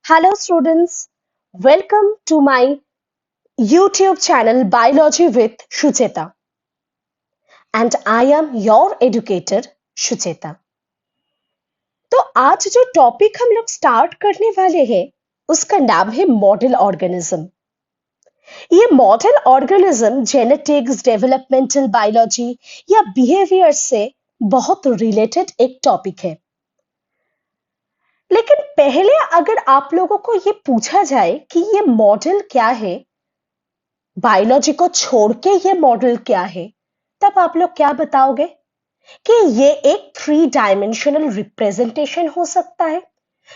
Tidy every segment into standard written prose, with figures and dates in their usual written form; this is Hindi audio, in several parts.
Hello, students. Welcome to my YouTube channel Biology with Shucheta. And I am your educator, Shucheta. तो आज जो टॉपिक हम लोग स्टार्ट करने वाले हैं, उसका नाम है मॉडल ऑर्गेनिज्म। ये model organism genetics, developmental biology या बिहेवियर से बहुत रिलेटेड एक टॉपिक है। लेकिन पहले अगर आप लोगों को ये पूछा जाए कि ये मॉडल क्या है, बायोलॉजी को छोड़ के ये मॉडल क्या है, तब आप लोग क्या बताओगे कि ये एक 3 डायमेंशनल रिप्रेजेंटेशन हो सकता है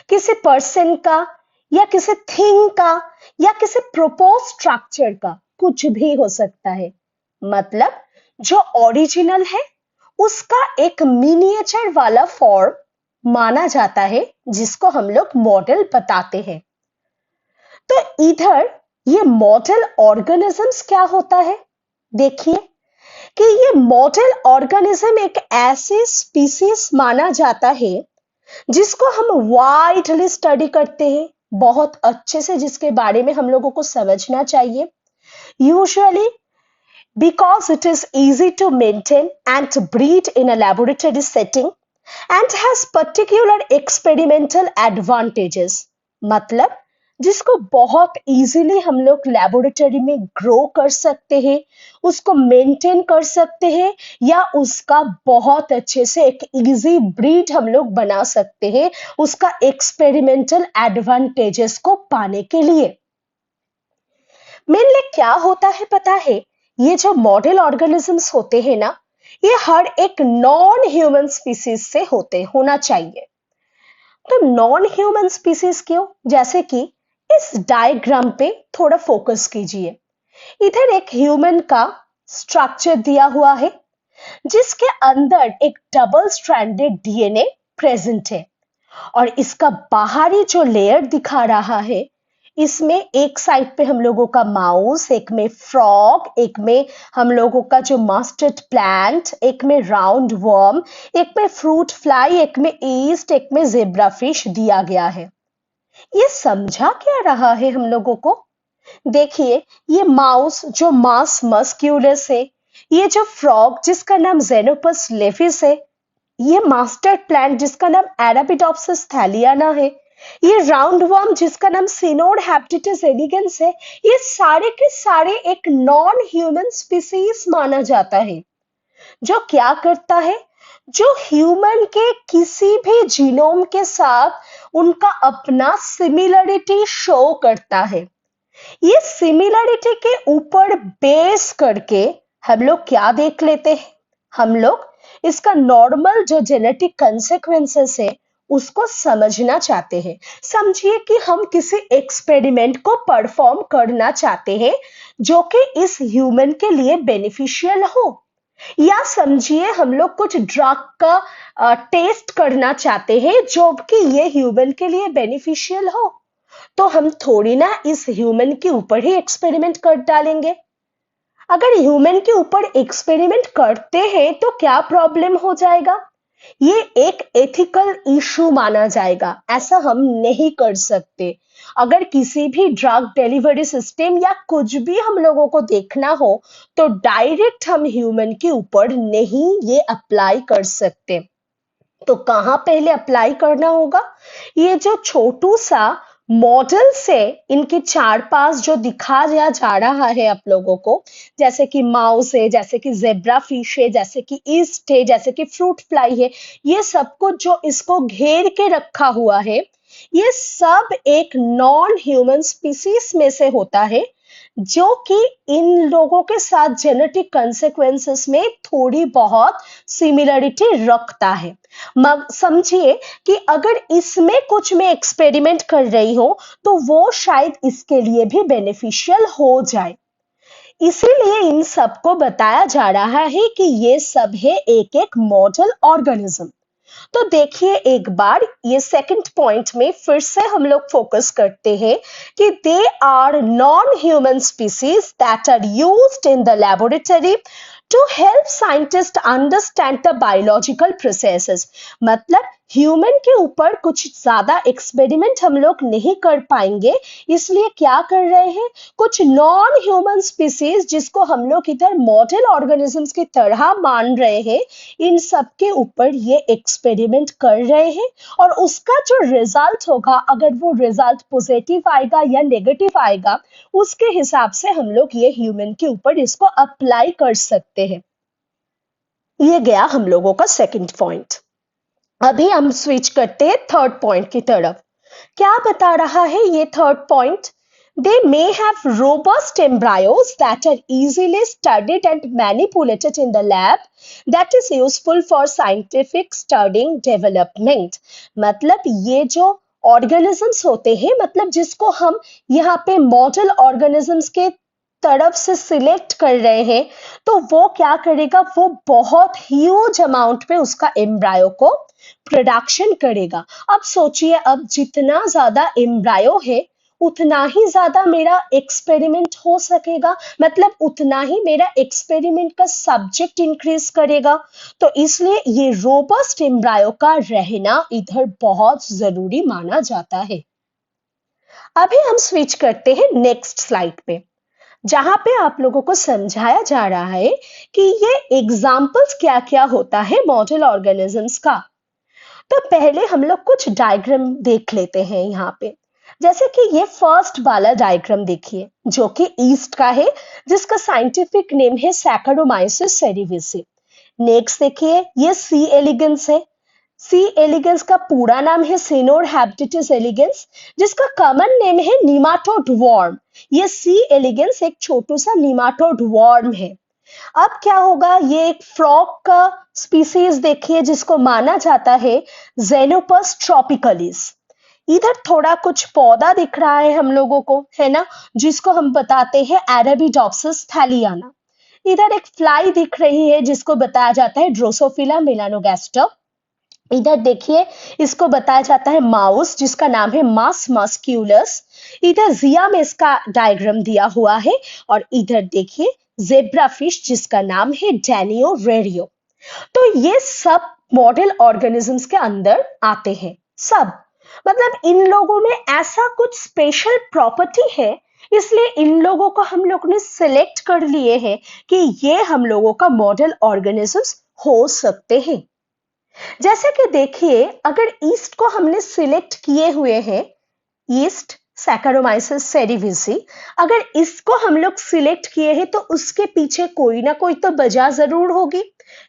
किसी पर्सन का या किसी थिंग का या किसी प्रोपोज स्ट्रक्चर का, कुछ भी हो सकता है। मतलब जो ओरिजिनल है उसका एक मिनिएचर वाला फॉर्म माना जाता है, जिसको हम लोग मॉडल बताते हैं। तो इधर ये मॉडल ऑर्गेनिजम्स क्या होता है, देखिए कि ये मॉडल ऑर्गेनिज्म एक ऐसी स्पीसीज माना जाता है जिसको हम वाइडली स्टडी करते हैं बहुत अच्छे से, जिसके बारे में हम लोगों को समझना चाहिए। Usually because it is easy to maintain and breed in a laboratory setting and has particular experimental advantages। मतलब जिसको बहुत इजीली हम लोग लेबोरेटरी में ग्रो कर सकते हैं, उसको मेंटेन कर सकते हैं या उसका बहुत अच्छे से एक इजी ब्रीड हम लोग बना सकते हैं उसका एक्सपेरिमेंटल एडवांटेजेस को पाने के लिए। मेनली क्या होता है पता है, ये जो मॉडल ऑर्गेनिजम्स होते हैं ना, ये हर एक नॉन ह्यूमन स्पीसीज से होना चाहिए। तो नॉन ह्यूमन स्पीसीज क्यों, जैसे कि इस डायग्राम पे थोड़ा फोकस कीजिए। इधर एक ह्यूमन का स्ट्रक्चर दिया हुआ है जिसके अंदर एक डबल स्ट्रैंडेड डीएनए प्रेजेंट है और इसका बाहरी जो लेयर दिखा रहा है, इसमें एक साइड पे हम लोगों का माउस, एक में फ्रॉग, एक में हम लोगों का जो मस्टर्ड प्लांट, एक में राउंड वर्म, एक में फ्रूट फ्लाई, एक में ईस्ट, एक में जेब्रा फिश दिया गया है। ये समझा क्या रहा है हम लोगों को? देखिए, ये माउस जो मास मस्क्यूलस है, ये जो फ्रॉग जिसका नाम जेनोपस लेफिस है, ये मास्टर्ड प्लांट जिसका नाम एराबिडोप्सिस थैलियाना है, ये राउंड वर्म जिसका नाम सिनोड हेप्टिटिस एलिगेंस है, ये सारे के सारे एक नॉन ह्यूमन स्पीसीज माना जाता है। जो क्या करता है, जो ह्यूमन के किसी भी जीनोम के साथ उनका अपना सिमिलरिटी शो करता है। ये सिमिलरिटी के ऊपर बेस करके हम लोग क्या देख लेते हैं, हम लोग इसका नॉर्मल जो जेनेटिक कंसेक्वेंसेस है उसको समझना चाहते हैं। समझिए कि हम किसी एक्सपेरिमेंट को परफॉर्म करना चाहते हैं जो कि इस ह्यूमन के लिए बेनिफिशियल हो, या समझिए हम लोग कुछ ड्रग का टेस्ट करना चाहते हैं जो कि ये ह्यूमन के लिए बेनिफिशियल हो। तो हम थोड़ी ना इस ह्यूमन के ऊपर ही एक्सपेरिमेंट कर डालेंगे। अगर ह्यूमन के ऊपर एक्सपेरिमेंट करते हैं तो क्या प्रॉब्लम हो जाएगा, ये एक एथिकल इशू माना जाएगा। ऐसा हम नहीं कर सकते। अगर किसी भी ड्रग डिलीवरी सिस्टम या कुछ भी हम लोगों को देखना हो तो डायरेक्ट हम ह्यूमन के ऊपर नहीं ये अप्लाई कर सकते। तो कहाँ पहले अप्लाई करना होगा, ये जो छोटू सा मॉडल से इनके 4 पास जो दिखाया जा रहा है आप लोगों को, जैसे कि माउस है, जैसे कि जेब्रा फिश है, जैसे कि ईस्ट है, जैसे कि फ्रूट फ्लाई है, ये सब कुछ जो इसको घेर के रखा हुआ है, ये सब एक नॉन ह्यूमन स्पीसीज में से होता है जो कि इन लोगों के साथ जेनेटिक कंसेक्वेंसेस में थोड़ी बहुत सिमिलरिटी रखता है। समझिए कि अगर इसमें कुछ मैं एक्सपेरिमेंट कर रही हूं तो वो शायद इसके लिए भी बेनिफिशियल हो जाए, इसीलिए इन सबको बताया जा रहा है कि ये सब है एक एक मॉडल ऑर्गेनिज्म। तो देखिए एक बार ये सेकंड पॉइंट में फिर से हम लोग फोकस करते हैं कि they are non human species that are used in the laboratory to help scientist understand the biological processes. मतलब ह्यूमन के ऊपर कुछ ज्यादा एक्सपेरिमेंट हम लोग नहीं कर पाएंगे, इसलिए क्या कर रहे हैं, कुछ नॉन ह्यूमन स्पीसीज जिसको हम लोग इधर मॉडल ऑर्गेनिजम्स की तरह मान रहे हैं, इन सब के ऊपर ये एक्सपेरिमेंट कर रहे हैं। और उसका जो रिजल्ट होगा, अगर वो रिजल्ट पॉजिटिव आएगा या नेगेटिव आएगा, उसके हिसाब से हम लोग ये ह्यूमन के ऊपर इसको अप्लाई कर सकते हैं। ये गया हम लोगों का सेकंड पॉइंट। अभी हम स्विच करते हैं थर्ड पॉइंट की तरफ। क्या बता रहा है ये third point? They may have robust embryos that are easily studied and manipulated in the lab that is useful for scientific studying development। मतलब ये जो ऑर्गेनिजम्स होते हैं, मतलब जिसको हम यहाँ पे मॉडल ऑर्गेनिजम्स के तरफ से सिलेक्ट कर रहे हैं, तो वो क्या करेगा, वो बहुत ह्यूज अमाउंट पे उसका एम्ब्रायो को प्रोडक्शन करेगा। अब सोचिए, अब जितना ज्यादा एम्ब्रायो है उतना ही ज्यादा मेरा एक्सपेरिमेंट हो सकेगा, मतलब उतना ही मेरा एक्सपेरिमेंट का सब्जेक्ट इंक्रीज करेगा। तो इसलिए ये रोबस्ट एम्ब्रायो का रहना इधर बहुत जरूरी माना जाता है। अभी हम स्विच करते हैं नेक्स्ट स्लाइड पे, जहां पे आप लोगों को समझाया जा रहा है कि ये एग्जाम्पल्स क्या क्या होता है मॉडल ऑर्गेनिजम्स का। तो पहले हम लोग कुछ डायग्राम देख लेते हैं यहाँ पे। जैसे कि ये फर्स्ट वाला डायग्राम देखिए, जो कि ईस्ट का है, जिसका साइंटिफिक नेम है सैकरोमाइसिस सेरेविसी। नेक्स्ट देखिए, ये सी एलिगेंस है। सी एलिगेंस का पूरा नाम है सिनोरहैप्टिटिस एलिगेंस, जिसका कॉमन नेम है निमाटोड वर्म। ये सी एलिगेंस एक छोटू सा निमाटोड वर्म है। अब क्या होगा, ये एक फ्रॉग का स्पीसीज देखिए, जिसको माना जाता है जेनोपस ट्रॉपिकलिस। इधर थोड़ा कुछ पौधा दिख रहा है हम लोगों को, है ना, जिसको हम बताते हैं अरेबिडोप्सिस थैलियाना। इधर एक फ्लाई दिख रही है, जिसको बताया जाता है ड्रोसोफिला मेलानोगास्टर। इधर देखिए, इसको बताया जाता है माउस, जिसका नाम है मास मस्क्यूलस। इधर जिया में इसका डायग्राम दिया हुआ है। और इधर देखिए जेब्रा फिश, जिसका नाम है डैनियो रेरियो। तो ये सब मॉडल ऑर्गेनिजम्स के अंदर आते हैं सब। मतलब इन लोगों में ऐसा कुछ स्पेशल प्रॉपर्टी है, इसलिए इन लोगों को हम लोग ने सिलेक्ट कर लिए हैं कि ये हम लोगों का मॉडल ऑर्गेनिजम्स हो सकते हैं। जैसे कि देखिए, अगर ईस्ट को हमने सिलेक्ट किए हुए हैं, ईस्ट सैकरोमाइसिस सेरेविसी, अगर इसको हम लोग सिलेक्ट किए हैं, तो उसके पीछे कोई ना कोई तो वजह जरूर होगी।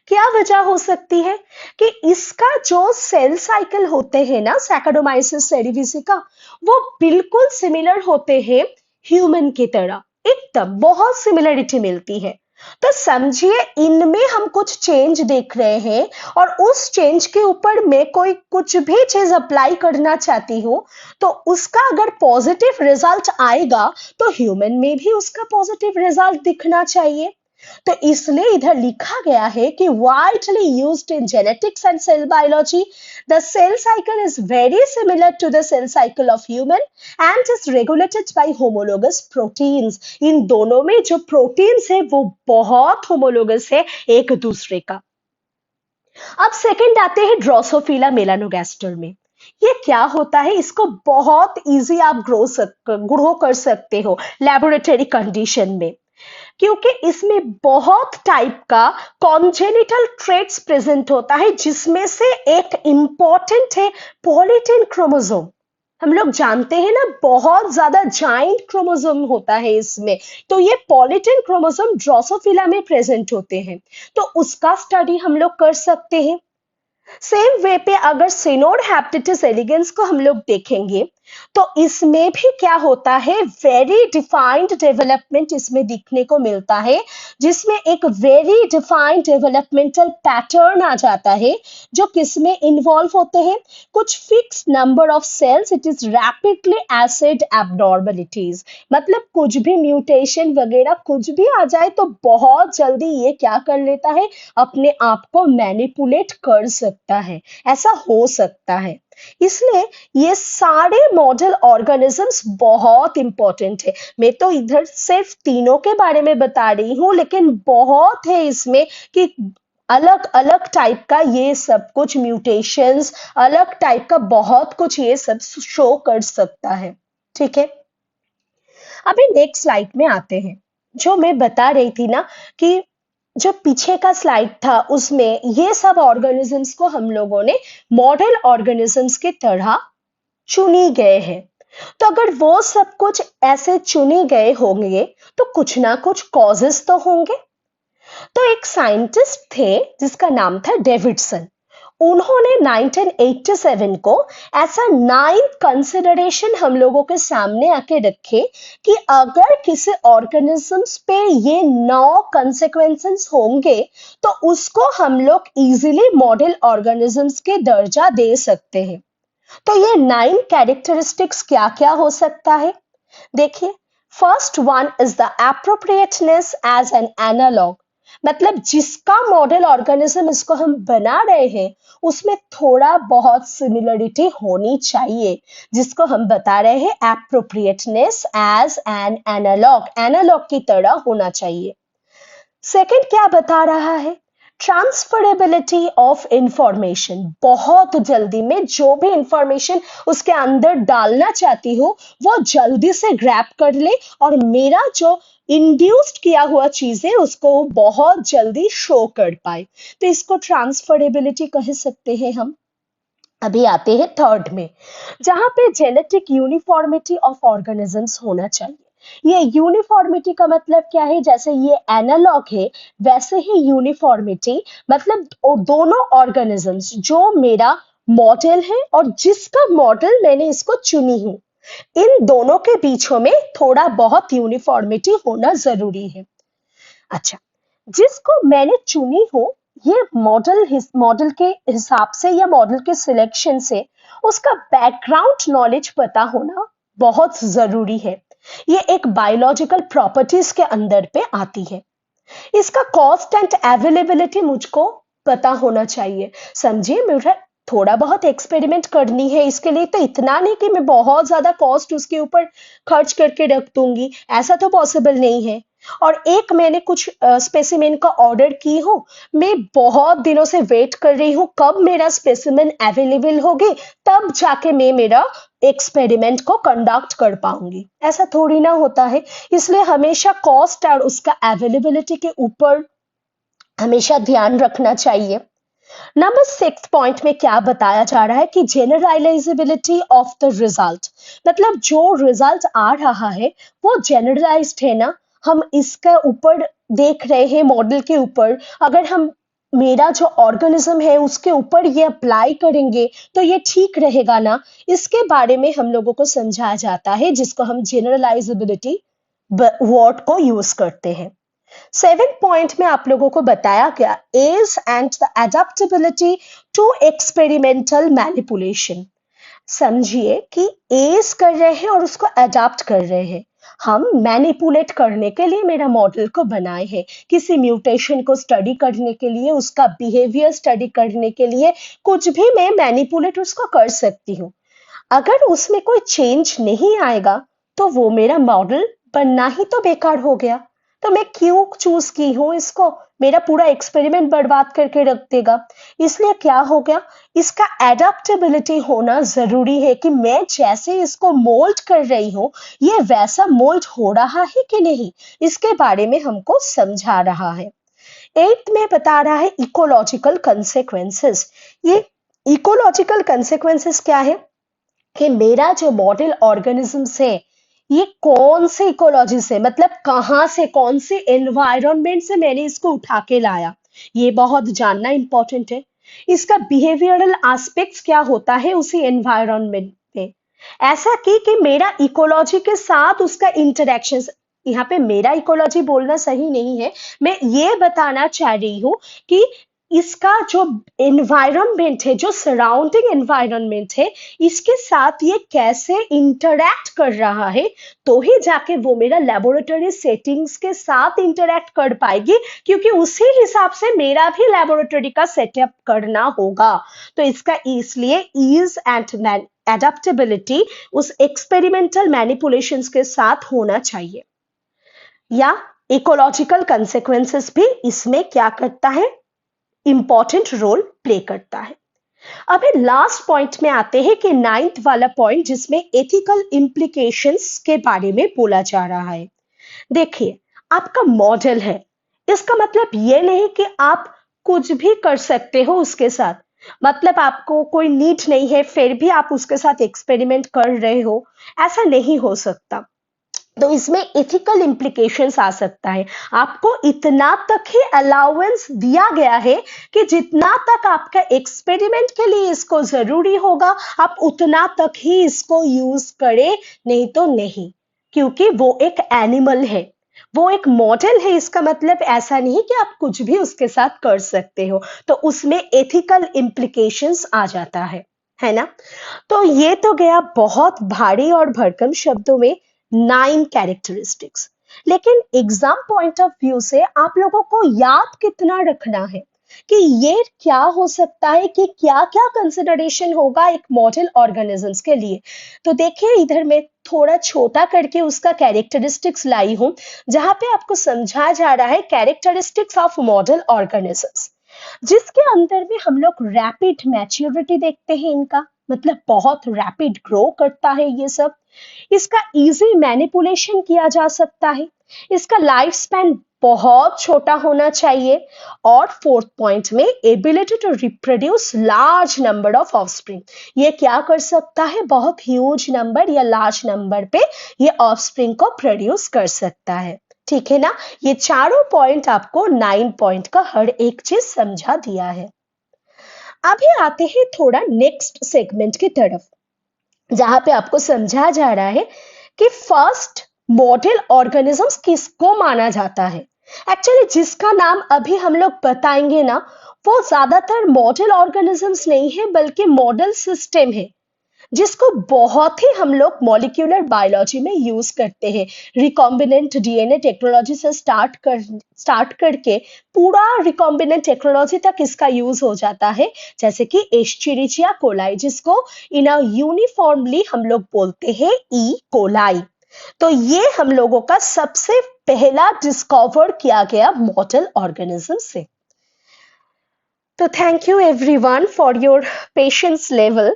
क्या वजह हो सकती है कि इसका जो सेल साइकिल होते हैं ना सैकरोमाइसिस सेरेविसी का, वो बिल्कुल सिमिलर होते हैं ह्यूमन की तरह, एकदम बहुत सिमिलरिटी मिलती है। तो समझिए, इनमें हम कुछ चेंज देख रहे हैं, और उस चेंज के ऊपर मैं कोई कुछ भी चीज अप्लाई करना चाहती हूँ, तो उसका अगर पॉजिटिव रिजल्ट आएगा, तो ह्यूमन में भी उसका पॉजिटिव रिजल्ट दिखना चाहिए। तो इसलिए इधर लिखा गया है कि widely used in genetics and cell biology, the cell cycle is very similar to the cell cycle of human and is regulated by homologous proteins। इन दोनों में जो प्रोटीन्स है वो बहुत होमोलोगस है एक दूसरे का। अब सेकंड आते हैं ड्रोसोफिला मेलानोगास्टर में। ये क्या होता है, इसको बहुत इजी आप ग्रो कर सकते हो लेबोरेटरी कंडीशन में, क्योंकि इसमें बहुत टाइप का कॉन्जेनिटल ट्रेट्स प्रेजेंट होता है, जिसमें से एक इंपॉर्टेंट है पॉलीटेन क्रोमोसोम। हम लोग जानते हैं ना, बहुत ज्यादा जाइंट क्रोमोसोम होता है इसमें, तो ये पॉलीटेन क्रोमोसोम ड्रोसोफिला में प्रेजेंट होते हैं, तो उसका स्टडी हम लोग कर सकते हैं। सेम वे पे अगर सिनोरहैप्टिटिस एलिगेंस को हम लोग देखेंगे, तो इसमें भी क्या होता है, वेरी डिफाइंड डेवलपमेंट इसमें दिखने को मिलता है, जिसमें एक वेरी डिफाइंड डेवलपमेंटल पैटर्न आ जाता है, जो किसमें इन्वॉल्व होते हैं, कुछ fix number of cells, it is rapidly acid abnormalities. मतलब कुछ भी म्यूटेशन वगैरह कुछ भी आ जाए, तो बहुत जल्दी ये क्या कर लेता है, अपने आप को मैनिपुलेट कर सकता है, ऐसा हो सकता है। इसलिए ये सारे मॉडल ऑर्गेनिजम्स बहुत इंपॉर्टेंट है। मैं तो इधर सिर्फ तीनों के बारे में बता रही हूँ, लेकिन बहुत है इसमें कि अलग अलग टाइप का ये सब कुछ म्यूटेशंस, अलग टाइप का बहुत कुछ ये सब शो कर सकता है। ठीक है, अभी नेक्स्ट स्लाइड में आते हैं। जो मैं बता रही थी ना कि जो पीछे का स्लाइड था उसमें ये सब ऑर्गेनिजम्स को हम लोगों ने मॉडल ऑर्गेनिजम्स की तरह चुनी गए हैं। तो अगर वो सब कुछ ऐसे चुने गए होंगे तो कुछ ना कुछ कॉजेस तो होंगे। तो एक साइंटिस्ट थे जिसका नाम था डेविडसन। उन्होंने 1987 को ऐसा 9 कंसिडरेशन हम लोगों के सामने आके रखे कि अगर किसी ऑर्गेनिजम्स पे ये 9 कंसेक्वेंसेस होंगे तो उसको हम लोग इजीली मॉडल ऑर्गेनिजम्स के दर्जा दे सकते हैं। तो ये 9 कैरेक्टरिस्टिक्स क्या क्या हो सकता है? देखिए, first one is the appropriateness as an analog. मतलब जिसका मॉडल ऑर्गेनिज्म इसको हम बना रहे हैं उसमें थोड़ा बहुत सिमिलरिटी होनी चाहिए, जिसको हम बता रहे हैं appropriateness as an analogue, analogue की तरह होना चाहिए। सेकंड क्या बता रहा है? Transferability of information. बहुत जल्दी में जो भी इंफॉर्मेशन उसके अंदर डालना चाहती हूँ वो जल्दी से ग्रैब कर ले और मेरा जो इंड्यूस्ड किया हुआ चीज है उसको बहुत जल्दी शो कर पाए। तो इसको ट्रांसफरेबिलिटी कह सकते हैं हम। अभी आते हैं थर्ड में, जहां पे जेनेटिक यूनिफॉर्मिटी ऑफ ऑर्गेनिजम्स होना चाहिए। ये यूनिफॉर्मिटी का मतलब क्या है? जैसे ये एनालॉग है वैसे ही यूनिफॉर्मिटी मतलब दोनों ऑर्गेनिजम्स जो मेरा मॉडल है और जिसका मॉडल मैंने इसको चुनी हूं, इन दोनों के बीचों में थोड़ा बहुत यूनिफॉर्मिटी होना जरूरी है। अच्छा, जिसको मैंने चुनी हो ये मॉडल के हिसाब से या मॉडल के सिलेक्शन से उसका बैकग्राउंड नॉलेज पता होना बहुत जरूरी है। ये एक बायोलॉजिकल प्रॉपर्टीज के अंदर पे आती है। इसका कॉस्ट एंड अवेलेबिलिटी मुझको पता होना चाहिए। समझिए, मुझे थोड़ा बहुत एक्सपेरिमेंट करनी है, इसके लिए तो इतना नहीं कि मैं बहुत ज्यादा कॉस्ट उसके ऊपर खर्च करके रख दूंगी, ऐसा तो पॉसिबल नहीं है। और एक मैंने कुछ स्पेसिमेन का ऑर्डर की हूँ, मैं बहुत दिनों से वेट कर रही हूँ कब मेरा स्पेसिमेन अवेलेबल होगी, तब जाके मैं मेरा एक्सपेरिमेंट को कंडक्ट कर पाऊंगी। ऐसा थोड़ी ना होता है। इसलिए हमेशा कॉस्ट और उसका अवेलेबिलिटी के ऊपर हमेशा ध्यान रखना चाहिए। नंबर 6 पॉइंट में क्या बताया जा रहा है कि जेनरलाइजेबिलिटी ऑफ द रिजल्ट। मतलब जो रिजल्ट आ रहा है वो जेनरलाइज्ड है ना, हम इसका ऊपर देख रहे हैं मॉडल के ऊपर, अगर हम मेरा जो ऑर्गेनिज्म है उसके ऊपर ये अप्लाई करेंगे तो ये ठीक रहेगा ना, इसके बारे में हम लोगों को समझाया जाता है, जिसको हम जेनरलाइजेबिलिटी वर्ड को यूज करते हैं। 7 पॉइंट में आप लोगों को बताया गया as and the adaptability to experimental manipulation. समझिए कि एज कर रहे हैं और उसको अडाप्ट कर रहे हैं। हम मैनिपुलेट करने के लिए मेरा मॉडल को बनाए हैं, किसी म्यूटेशन को स्टडी करने के लिए, उसका बिहेवियर स्टडी करने के लिए, कुछ भी मैं मैनिपुलेट उसको कर सकती हूँ। अगर उसमें कोई चेंज नहीं आएगा तो वो मेरा मॉडल बनना ही तो बेकार हो गया। तो मैं क्यों चूज की हूं इसको? मेरा पूरा एक्सपेरिमेंट बर्बाद करके रख देगा। इसलिए क्या हो गया, इसका एडेप्टेबिलिटी होना जरूरी है कि मैं जैसे इसको मोल्ड कर रही हूं ये वैसा मोल्ड हो रहा है कि नहीं, इसके बारे में हमको समझा रहा है। 8 में बता रहा है इकोलॉजिकल कंसेक्वेंसेस। ये इकोलॉजिकल कंसेक्वेंसेस क्या है कि मेरा जो मॉडल ऑर्गेनिजम्स है ये कौन से इकोलॉजी से, मतलब कहाँ से, कौन से एनवायरनमेंट से मैंने इसको उठा के लाया, ये बहुत जानना इंपॉर्टेंट है। इसका बिहेवियरल एस्पेक्ट्स क्या होता है उसी एनवायरनमेंट में, ऐसा कि मेरा इकोलॉजी के साथ उसका इंटरेक्शन। यहाँ पे मेरा इकोलॉजी बोलना सही नहीं है, मैं ये बताना चाह रही हूँ कि इसका जो एनवायरनमेंट है, जो सराउंडिंग एनवायरनमेंट है, इसके साथ ये कैसे इंटरैक्ट कर रहा है, तो ही जाके वो मेरा लेबोरेटरी सेटिंग्स के साथ इंटरैक्ट कर पाएगी, क्योंकि उसी हिसाब से मेरा भी लेबोरेटरी का सेटअप करना होगा। तो इसका इसलिए ईज एंड एडेप्टेबिलिटी उस एक्सपेरिमेंटल मैनिपुलेशंस के साथ होना चाहिए। या इकोलॉजिकल कंसेक्वेंसेस भी इसमें क्या करता है, इंपॉर्टेंट रोल प्ले करता है। अभी लास्ट पॉइंट में आते हैं कि 9th वाला पॉइंट जिसमें एथिकल इम्प्लीकेशंस के बारे में बोला जा रहा है। देखिए, आपका मॉडल है, इसका मतलब ये नहीं कि आप कुछ भी कर सकते हो उसके साथ। मतलब आपको कोई नीड नहीं है फिर भी आप उसके साथ एक्सपेरिमेंट कर रहे हो, ऐसा नहीं हो सकता। तो इसमें एथिकल इम्प्लीकेशंस आ सकता है। आपको इतना तक ही अलाउंस दिया गया है कि जितना तक आपका एक्सपेरिमेंट के लिए इसको जरूरी होगा आप उतना तक ही इसको यूज करें, नहीं तो नहीं, क्योंकि वो एक एनिमल है, वो एक मॉडल है। इसका मतलब ऐसा नहीं कि आप कुछ भी उसके साथ कर सकते हो, तो उसमें एथिकल इम्प्लीकेशंस आ जाता है ना। तो ये तो गया बहुत भारी और भरकम शब्दों में 9 कैरेक्टरिस्टिक्स। लेकिन एग्जाम पॉइंट ऑफ व्यू से आप लोगों को याद कितना रखना है कि ये क्या हो सकता है, कि क्या क्या कंसिडरेशन होगा एक मॉडल ऑर्गेनिजम्स के लिए। तो देखिए, इधर मैं थोड़ा छोटा करके उसका कैरेक्टरिस्टिक्स लाई हूं, जहां पे आपको समझाया जा रहा है कैरेक्टरिस्टिक्स ऑफ मॉडल ऑर्गेनिजम्स, जिसके अंदर में हम लोग रैपिड मैच्योरिटी देखते हैं इनका, मतलब बहुत रैपिड ग्रो करता है ये सब। इसका इजी मैनिपुलेशन किया जा सकता है, इसका लाइफ स्पैन बहुत छोटा होना चाहिए, और फोर्थ पॉइंट में ability to reproduce large number of offspring. ये क्या कर सकता है, बहुत ह्यूज नंबर या लार्ज नंबर पे ये ऑफस्प्रिंग को प्रोड्यूस कर सकता है। ठीक है ना। ये चारों पॉइंट आपको 9 पॉइंट का हर एक चीज समझा दिया है। अभी आते हैं थोड़ा नेक्स्ट सेगमेंट की तरफ, जहां पे आपको समझा जा रहा है कि फर्स्ट मॉडल ऑर्गेनिजम्स किसको माना जाता है। एक्चुअली जिसका नाम अभी हम लोग बताएंगे ना, वो ज्यादातर मॉडल ऑर्गेनिजम्स नहीं है बल्कि मॉडल सिस्टम है, जिसको बहुत ही हम लोग मॉलिक्यूलर बायोलॉजी में यूज करते हैं। रिकॉम्बिनेंट डीएनए टेक्नोलॉजी से स्टार्ट करके पूरा रिकॉम्बिनेंट टेक्नोलॉजी तक इसका यूज हो जाता है, जैसे कि एस्चेरिचिया कोलाई, जिसको इन यूनिफॉर्मली हम लोग बोलते हैं ई कोलाई। तो ये हम लोगों का सबसे पहला डिस्कवर किया गया मॉडल ऑर्गेनिज्म से। तो thank you everyone for your patience level.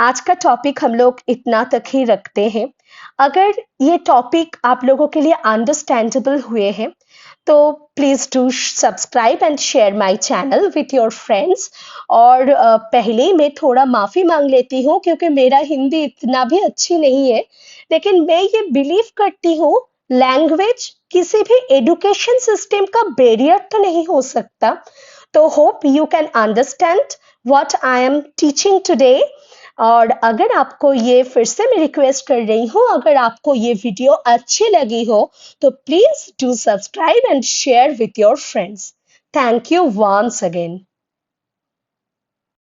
आज का टॉपिक हम लोग इतना तक ही रखते हैं। अगर ये टॉपिक आप लोगों के लिए अंडरस्टैंडेबल हुए हैं तो please do subscribe and share my channel with your friends. और पहले मैं थोड़ा माफी मांग लेती हूँ क्योंकि मेरा हिंदी इतना भी अच्छी नहीं है, लेकिन मैं ये बिलीव करती हूँ लैंग्वेज किसी भी एजुकेशन सिस्टम का बैरियर तो नहीं हो सकता। तो hope you can understand what I am teaching today. और अगर आपको ये फिर से मैं रिक्वेस्ट कर रही हूँ, अगर आपको ये वीडियो अच्छी लगी हो तो please do subscribe and share with your friends. Thank you once again.